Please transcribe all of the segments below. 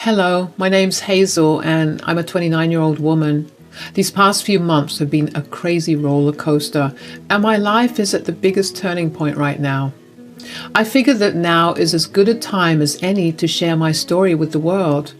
Hello, my name's Hazel and I'm a 29-year-old woman. These past few months have been a crazy roller coaster and my life is at the biggest turning point right now. I figure that now is as good a time as any to share my story with the world.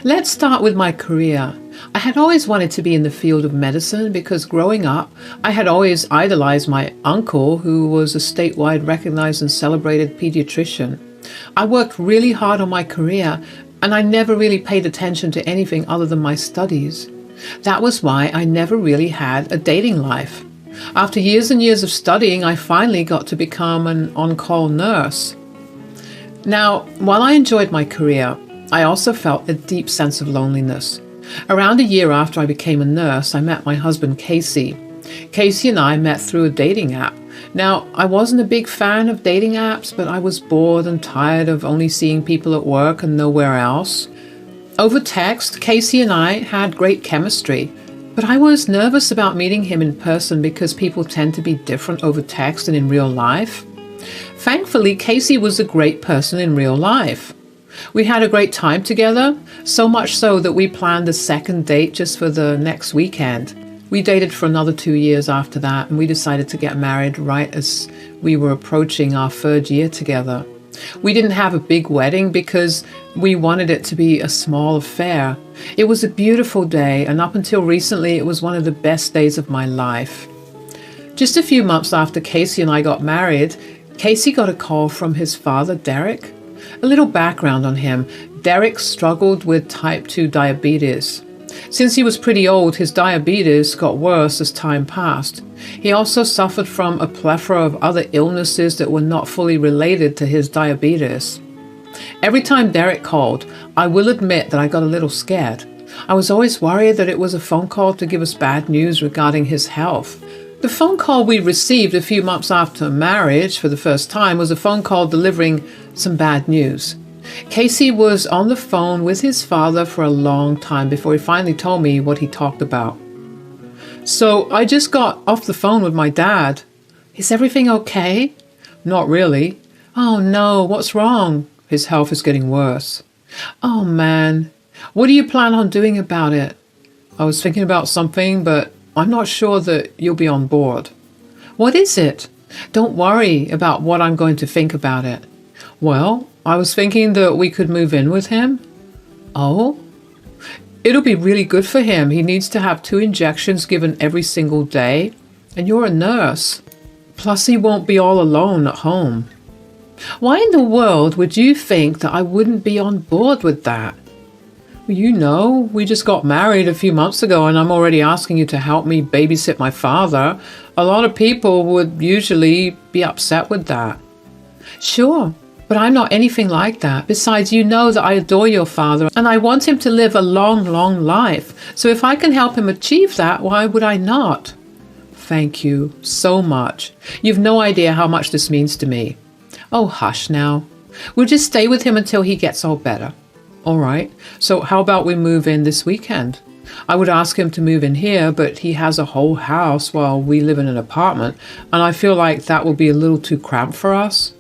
Let's start with my career. I had always wanted to be in the field of medicine because growing up, I had always idolized my uncle, who was a statewide recognized and celebrated pediatrician. I worked really hard on my career and I never really paid attention to anything other than my studies. That was why I never really had a dating life. After years and years of studying, I finally got to become an on-call nurse. Now, while I enjoyed my career, I also felt a deep sense of loneliness. Around a year after I became a nurse, I met my husband, Casey. Casey and I met through a dating app. Now, I wasn't a big fan of dating apps, but I was bored and tired of only seeing people at work and nowhere else. Over text, Casey and I had great chemistry, but I was nervous about meeting him in person because people tend to be different over text than in real life. Thankfully, Casey was a great person in real life. We had a great time together, so much so that we planned a second date just for the next weekend. We dated for another 2 years after that, and we decided to get married right as we were approaching our third year together. We didn't have a big wedding because we wanted it to be a small affair. It was a beautiful day, and up until recently, it was one of the best days of my life. Just a few months after Casey and I got married, Casey got a call from his father, Derek. A little background on him. Derek struggled with type 2 diabetes. Since he was pretty old, his diabetes got worse as time passed. He also suffered from a plethora of other illnesses that were not fully related to his diabetes. Every time Derek called, I will admit that I got a little scared. I was always worried that it was a phone call to give us bad news regarding his health. The phone call we received a few months after marriage for the first time was a phone call delivering some bad news. Casey was on the phone with his father for a long time before he finally told me what he talked about. So I just got off the phone with my dad. Is everything okay? Not really. Oh no, what's wrong? His health is getting worse. Oh man, what do you plan on doing about it? I was thinking about something, but I'm not sure that you'll be on board. What is it? Don't worry about what I'm going to think about it. Well, I was thinking that we could move in with him. Oh? It'll be really good for him. He needs to have 2 injections given every single day. And you're a nurse. Plus, he won't be all alone at home. Why in the world would you think that I wouldn't be on board with that? Well, you know, we just got married a few months ago and I'm already asking you to help me babysit my father. A lot of people would usually be upset with that. Sure. But I'm not anything like that. Besides, you know that I adore your father and I want him to live a long, long life. So if I can help him achieve that, why would I not? Thank you so much. You've no idea how much this means to me. Oh, hush now. We'll just stay with him until he gets all better. All right. So how about we move in this weekend? I would ask him to move in here, but he has a whole house while we live in an apartment. And I feel like that will be a little too cramped for us.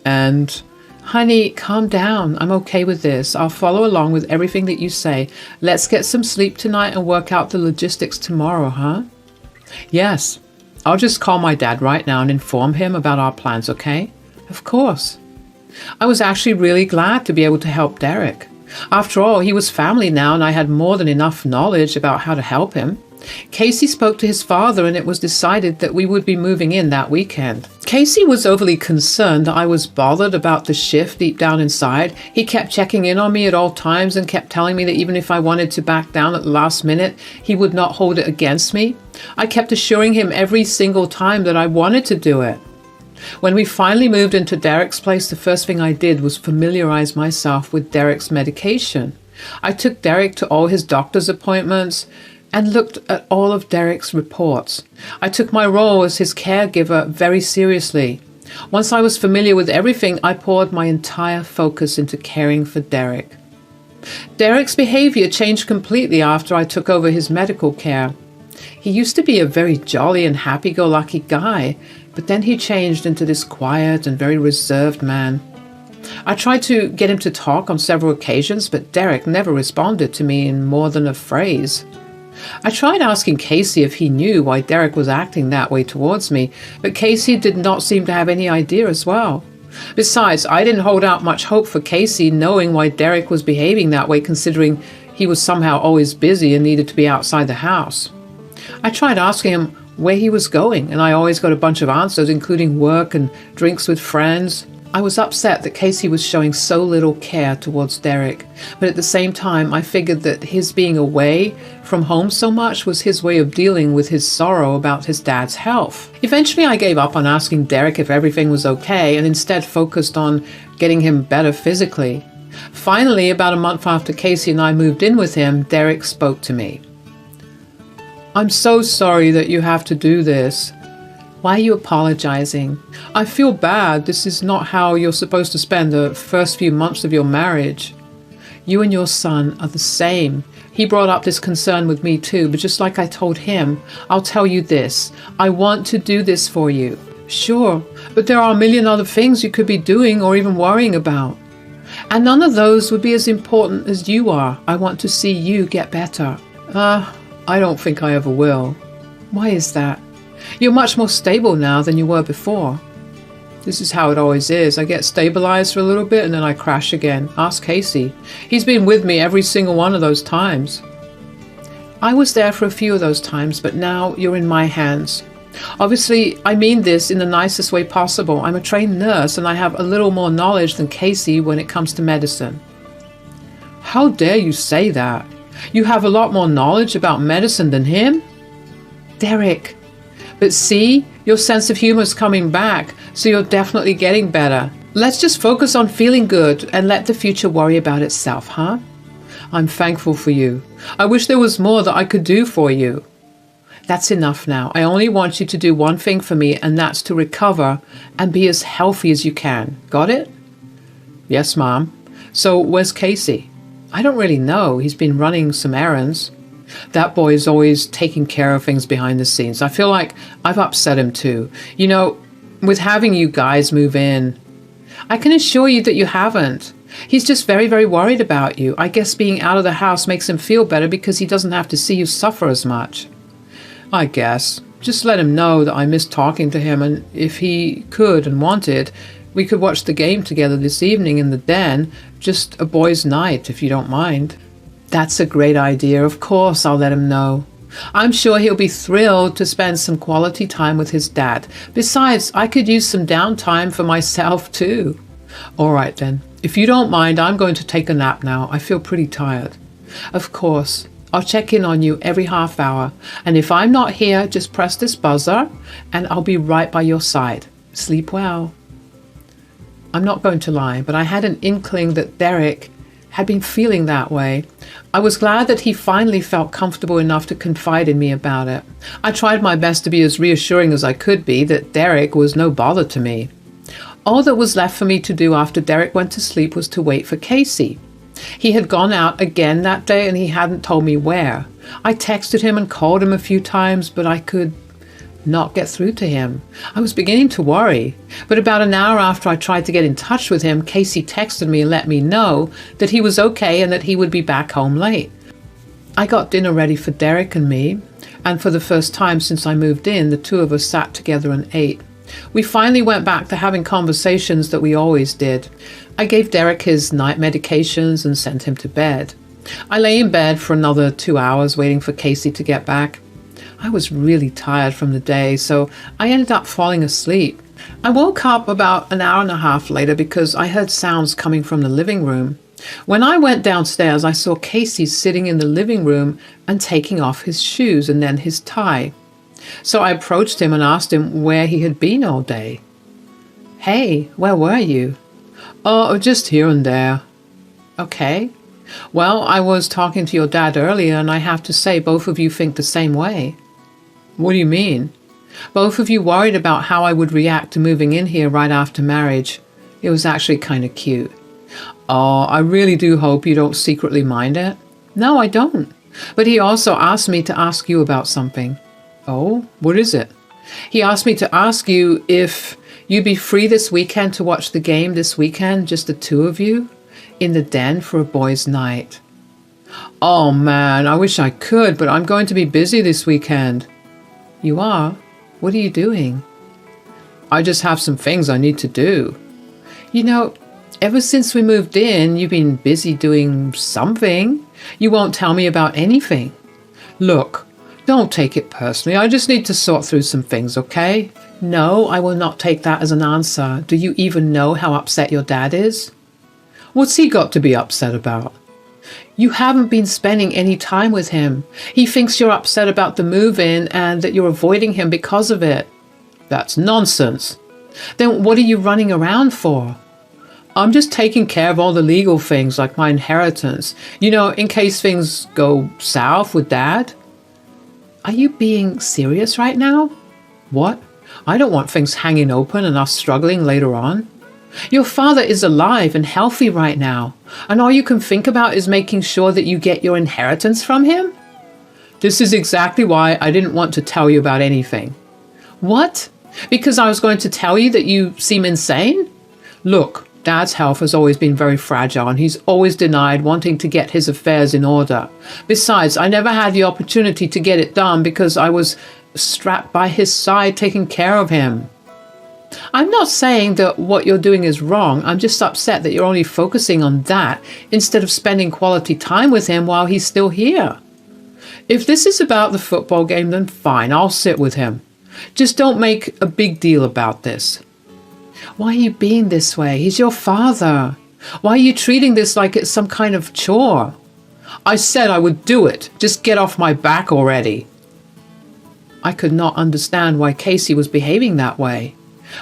And, honey, calm down. I'm okay with this. I'll follow along with everything that you say. Let's get some sleep tonight and work out the logistics tomorrow, huh? Yes. I'll just call my dad right now and inform him about our plans, okay? Of course. I was actually really glad to be able to help Derek. After all, he was family now and I had more than enough knowledge about how to help him. Casey spoke to his father and it was decided that we would be moving in that weekend. Casey was overly concerned that I was bothered about the shift deep down inside. He kept checking in on me at all times and kept telling me that even if I wanted to back down at the last minute, he would not hold it against me. I kept assuring him every single time that I wanted to do it. When we finally moved into Derek's place, the first thing I did was familiarize myself with Derek's medication. I took Derek to all his doctor's appointments and looked at all of Derek's reports. I took my role as his caregiver very seriously. Once I was familiar with everything, I poured my entire focus into caring for Derek. Derek's behavior changed completely after I took over his medical care. He used to be a very jolly and happy-go-lucky guy, but then he changed into this quiet and very reserved man. I tried to get him to talk on several occasions, but Derek never responded to me in more than a phrase. I tried asking Casey if he knew why Derek was acting that way towards me, but Casey did not seem to have any idea as well. Besides, I didn't hold out much hope for Casey knowing why Derek was behaving that way, considering he was somehow always busy and needed to be outside the house. I tried asking him where he was going, and I always got a bunch of answers, including work and drinks with friends. I was upset that Casey was showing so little care towards Derek, but at the same time I figured that his being away from home so much was his way of dealing with his sorrow about his dad's health. Eventually I gave up on asking Derek if everything was okay and instead focused on getting him better physically. Finally, about a month after Casey and I moved in with him, Derek spoke to me. "I'm so sorry that you have to do this." "Why are you apologizing?" "I feel bad. This is not how you're supposed to spend the first few months of your marriage." "You and your son are the same. He brought up this concern with me too, but just like I told him, I'll tell you this. I want to do this for you." "Sure, but there are a million other things you could be doing or even worrying about. And none of those would be as important as you are. I want to see you get better." I don't think I ever will." "Why is that?" "You're much more stable now than you were before." "This is how it always is. I get stabilized for a little bit and then I crash again. Ask Casey. He's been with me every single one of those times." "I was there for a few of those times, but now you're in my hands. Obviously, I mean this in the nicest way possible. I'm a trained nurse and I have a little more knowledge than Casey when it comes to medicine." "How dare you say that? You have a lot more knowledge about medicine than him?" "Derek. But see, your sense of humor is coming back, so you're definitely getting better. Let's just focus on feeling good and let the future worry about itself, huh?" "I'm thankful for you. I wish there was more that I could do for you." "That's enough now. I only want you to do one thing for me, and that's to recover and be as healthy as you can. Got it?" "Yes, Mom. So where's Casey?" "I don't really know. He's been running some errands." "That boy is always taking care of things behind the scenes. I feel like I've upset him too. You know, with having you guys move in." "I can assure you that you haven't. He's just very, very worried about you. I guess being out of the house makes him feel better because he doesn't have to see you suffer as much." "I guess. Just let him know that I miss talking to him, and if he could and wanted, we could watch the game together this evening in the den. Just a boys' night, if you don't mind." "That's a great idea. Of course I'll let him know. I'm sure he'll be thrilled to spend some quality time with his dad. Besides, I could use some downtime for myself too." "All right then. If you don't mind, I'm going to take a nap now. I feel pretty tired." "Of course. I'll check in on you every half hour. And if I'm not here, just press this buzzer and I'll be right by your side. Sleep well." I'm not going to lie, but I had an inkling that Derek had been feeling that way. I was glad that he finally felt comfortable enough to confide in me about it. I tried my best to be as reassuring as I could be that Derek was no bother to me. All that was left for me to do after Derek went to sleep was to wait for Casey. He had gone out again that day and he hadn't told me where. I texted him and called him a few times, but I could not get through to him. I was beginning to worry, but about an hour after I tried to get in touch with him, Casey texted me and let me know that he was okay and that he would be back home late. I got dinner ready for Derek and me, and for the first time since I moved in, the two of us sat together and ate. We finally went back to having conversations that we always did. I gave Derek his night medications and sent him to bed. I lay in bed for another 2 hours waiting for Casey to get back. I was really tired from the day, so I ended up falling asleep. I woke up about an hour and a half later because I heard sounds coming from the living room. When I went downstairs, I saw Casey sitting in the living room and taking off his shoes and then his tie. So I approached him and asked him where he had been all day. "Hey, where were you?" "Oh, just here and there." "Okay. Well, I was talking to your dad earlier, and I have to say both of you think the same way." "What do you mean?" "Both of you worried about how I would react to moving in here right after marriage. It was actually kind of cute." "Oh, I really do hope you don't secretly mind it." "No, I don't. But he also asked me to ask you about something." "Oh, what is it?" "He asked me to ask you if You'd be free this weekend to watch the game this weekend, just the two of you, in the den for a boys' night. Oh man, I wish I could, but I'm going to be busy this weekend. You are? What are you doing? I just have some things I need to do. You know, ever since we moved in, you've been busy doing something. You won't tell me about anything. Look, don't take it personally. I just need to sort through some things, okay? No, I will not take that as an answer. Do you even know how upset your dad is? What's he got to be upset about? You haven't been spending any time with him. He thinks you're upset about the move-in and that you're avoiding him because of it. That's nonsense. Then what are you running around for? I'm just taking care of all the legal things like my inheritance, you know, in case things go south with Dad. Are you being serious right now? What? I don't want things hanging open and us struggling later on. Your father is alive and healthy right now, and all you can think about is making sure that you get your inheritance from him? This is exactly why I didn't want to tell you about anything. What? Because I was going to tell you that you seem insane? Look, Dad's health has always been very fragile, and he's always denied wanting to get his affairs in order. Besides, I never had the opportunity to get it done because I was strapped by his side taking care of him. I'm not saying that what you're doing is wrong. I'm just upset that you're only focusing on that instead of spending quality time with him while he's still here. If this is about the football game, then fine, I'll sit with him. Just don't make a big deal about this. Why are you being this way? He's your father. Why are you treating this like it's some kind of chore? I said I would do it. Just get off my back already. I could not understand why Casey was behaving that way.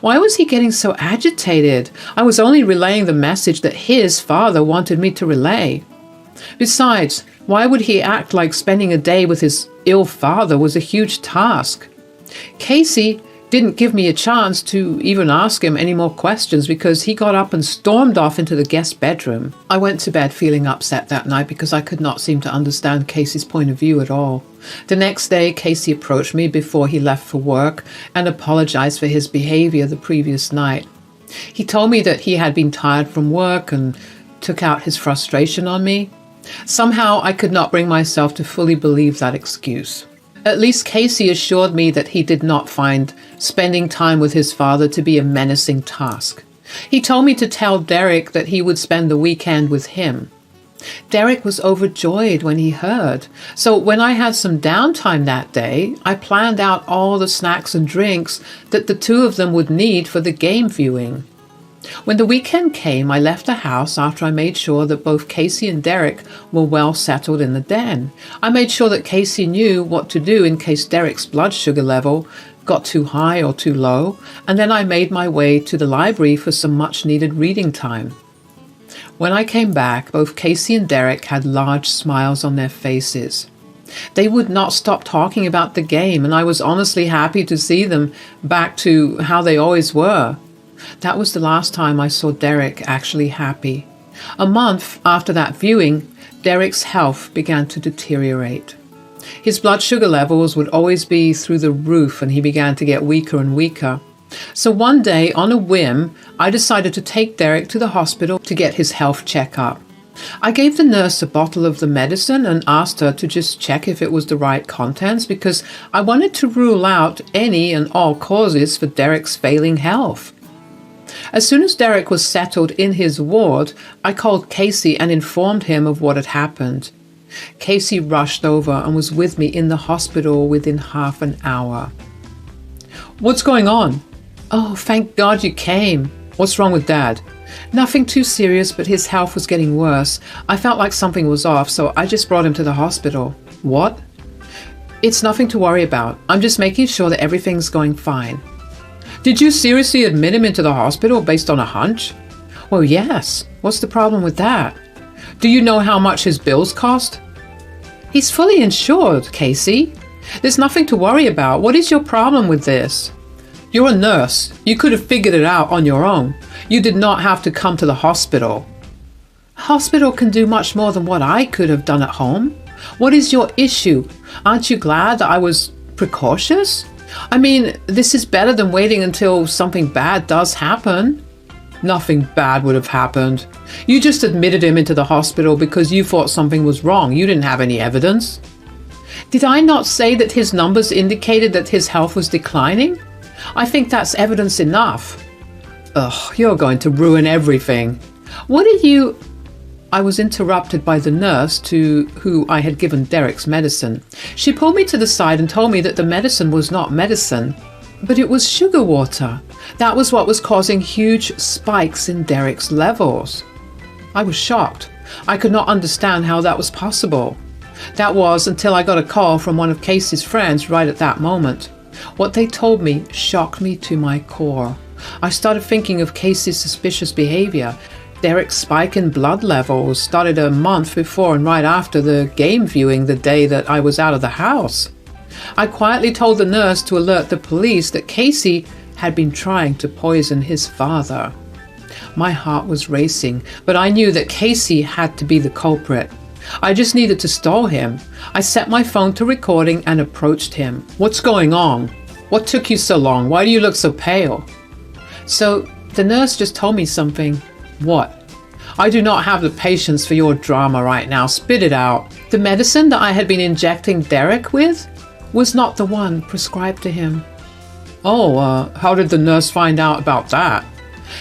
Why was he getting so agitated? I was only relaying the message that his father wanted me to relay. Besides, why would he act like spending a day with his ill father was a huge task? Casey didn't give me a chance to even ask him any more questions because he got up and stormed off into the guest bedroom. I went to bed feeling upset that night because I could not seem to understand Casey's point of view at all. The next day, Casey approached me before he left for work and apologized for his behavior the previous night. He told me that he had been tired from work and took out his frustration on me. Somehow, I could not bring myself to fully believe that excuse. At least Casey assured me that he did not find spending time with his father to be a menacing task. He told me to tell Derek that he would spend the weekend with him. Derek was overjoyed when he heard. So when I had some downtime that day, I planned out all the snacks and drinks that the two of them would need for the game viewing. When the weekend came, I left the house after I made sure that both Casey and Derek were well settled in the den. I made sure that Casey knew what to do in case Derek's blood sugar level got too high or too low, and then I made my way to the library for some much-needed reading time. When I came back, both Casey and Derek had large smiles on their faces. They would not stop talking about the game, and I was honestly happy to see them back to how they always were. That was the last time I saw Derek actually happy. A month after that viewing, Derek's health began to deteriorate. His blood sugar levels would always be through the roof, and he began to get weaker and weaker. So one day, on a whim, I decided to take Derek to the hospital to get his health checkup. I gave the nurse a bottle of the medicine and asked her to just check if it was the right contents because I wanted to rule out any and all causes for Derek's failing health. As soon as Derek was settled in his ward, I called Casey and informed him of what had happened. Casey rushed over and was with me in the hospital within half an hour. What's going on? Oh, thank God you came. What's wrong with Dad? Nothing too serious, but his health was getting worse. I felt like something was off, so I just brought him to the hospital. What? It's nothing to worry about. I'm just making sure that everything's going fine. Did you seriously admit him into the hospital based on a hunch? Well, yes. What's the problem with that? Do you know how much his bills cost? He's fully insured, Casey. There's nothing to worry about. What is your problem with this? You're a nurse. You could have figured it out on your own. You did not have to come to the hospital. Hospital can do much more than what I could have done at home. What is your issue? Aren't you glad that I was precautious? I mean, this is better than waiting until something bad does happen. Nothing bad would have happened. You just admitted him into the hospital because you thought something was wrong. You didn't have any evidence. Did I not say that his numbers indicated that his health was declining? I think that's evidence enough. Ugh, you're going to ruin everything. What did you... I was interrupted by the nurse to who I had given Derek's medicine. She pulled me to the side and told me that the medicine was not medicine, but it was sugar water. That was what was causing huge spikes in Derek's levels. I was shocked. I could not understand how that was possible. That was until I got a call from one of Casey's friends right at that moment. What they told me shocked me to my core. I started thinking of Casey's suspicious behavior. Derek's spike in blood levels started a month before and right after the game viewing the day that I was out of the house. I quietly told the nurse to alert the police that Casey had been trying to poison his father. My heart was racing, but I knew that Casey had to be the culprit. I just needed to stall him. I set my phone to recording and approached him. What's going on? What took you so long? Why do you look so pale? So the nurse just told me something. What? I do not have the patience for your drama right now. Spit it out. The medicine that I had been injecting Derek with was not the one prescribed to him. Oh, how did the nurse find out about that?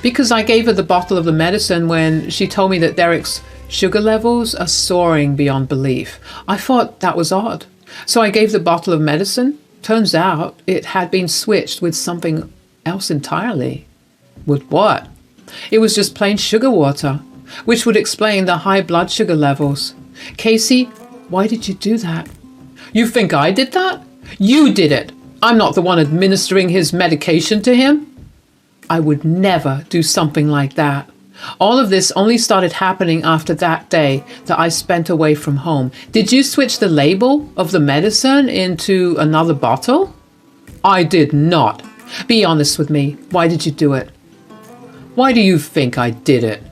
Because I gave her the bottle of the medicine when she told me that Derek's sugar levels are soaring beyond belief. I thought that was odd. So I gave the bottle of medicine. Turns out it had been switched with something else entirely. With what? It was just plain sugar water, which would explain the high blood sugar levels. Casey, why did you do that? You think I did that? You did it. I'm not the one administering his medication to him. I would never do something like that. All of this only started happening after that day that I spent away from home. Did you switch the label of the medicine into another bottle? I did not. Be honest with me. Why did you do it? Why do you think I did it?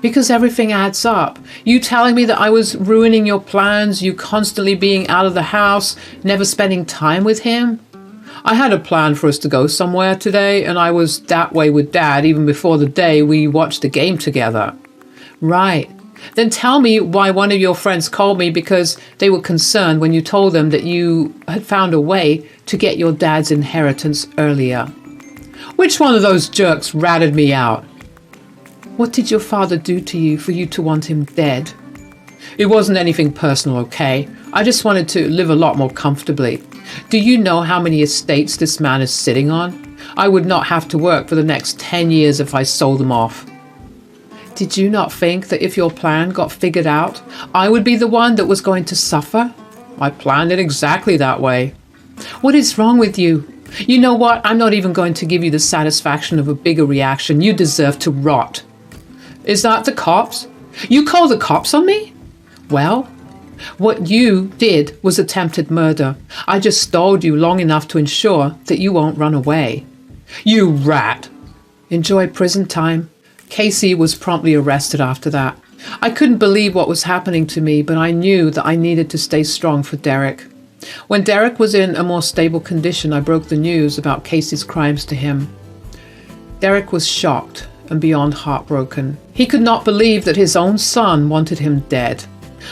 Because everything adds up. You telling me that I was ruining your plans, you constantly being out of the house, never spending time with him. I had a plan for us to go somewhere today, and I was that way with Dad even before the day we watched the game together. Right. Then tell me why one of your friends called me because they were concerned when you told them that you had found a way to get your dad's inheritance earlier. Which one of those jerks ratted me out? What did your father do to you for you to want him dead? It wasn't anything personal, okay? I just wanted to live a lot more comfortably. Do you know how many estates this man is sitting on? I would not have to work for the next 10 years if I sold them off. Did you not think that if your plan got figured out, I would be the one that was going to suffer? I planned it exactly that way. What is wrong with you? You know what? I'm not even going to give you the satisfaction of a bigger reaction. You deserve to rot. Is that the cops? You call the cops on me? Well, what you did was attempted murder. I just stalled you long enough to ensure that you won't run away. You rat! Enjoy prison time. Casey was promptly arrested after that. I couldn't believe what was happening to me, but I knew that I needed to stay strong for Derek. When Derek was in a more stable condition, I broke the news about Casey's crimes to him. Derek was shocked and beyond heartbroken. He could not believe that his own son wanted him dead.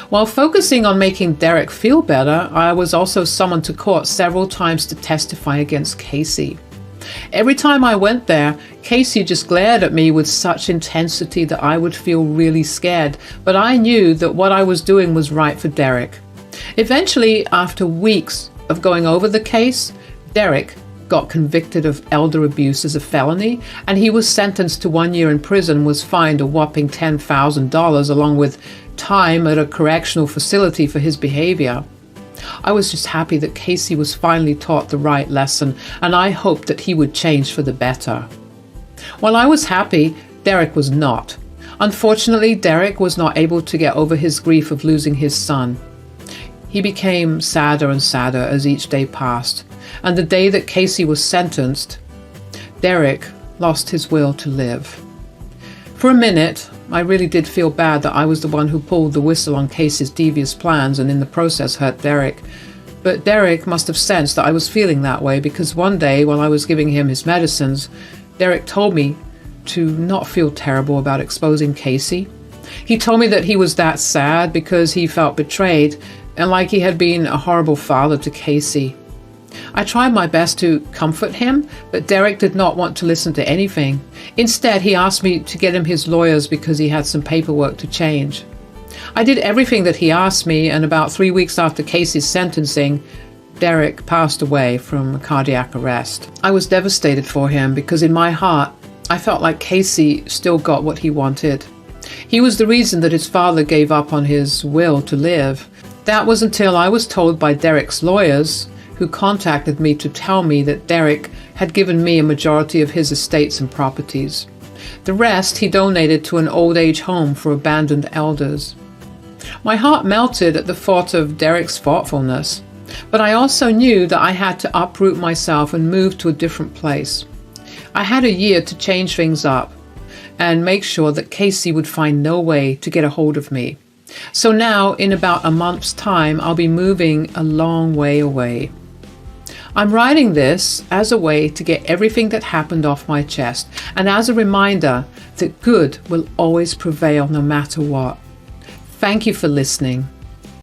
While focusing on making Derek feel better, I was also summoned to court several times to testify against Casey. Every time I went there, Casey just glared at me with such intensity that I would feel really scared, but I knew that what I was doing was right for Derek. Eventually, after weeks of going over the case, Derek got convicted of elder abuse as a felony, and he was sentenced to 1 year in prison, was fined a whopping $10,000 along with time at a correctional facility for his behavior. I was just happy that Casey was finally taught the right lesson, and I hoped that he would change for the better. While I was happy, Derek was not. Unfortunately, Derek was not able to get over his grief of losing his son. He became sadder and sadder as each day passed, and the day that Casey was sentenced, Derek lost his will to live. For a minute, I really did feel bad that I was the one who pulled the whistle on Casey's devious plans and in the process hurt Derek. But Derek must have sensed that I was feeling that way, because one day while I was giving him his medicines, Derek told me to not feel terrible about exposing Casey. He told me that he was that sad because he felt betrayed and like he had been a horrible father to Casey. I tried my best to comfort him, but Derek did not want to listen to anything. Instead, he asked me to get him his lawyers because he had some paperwork to change. I did everything that he asked me, and about 3 weeks after Casey's sentencing, Derek passed away from cardiac arrest. I was devastated for him because in my heart, I felt like Casey still got what he wanted. He was the reason that his father gave up on his will to live. That was until I was told by Derek's lawyers, who contacted me to tell me that Derek had given me a majority of his estates and properties. The rest he donated to an old age home for abandoned elders. My heart melted at the thought of Derek's thoughtfulness, but I also knew that I had to uproot myself and move to a different place. I had a year to change things up and make sure that Casey would find no way to get a hold of me. So now, in about a month's time, I'll be moving a long way away. I'm writing this as a way to get everything that happened off my chest, and as a reminder that good will always prevail no matter what. Thank you for listening.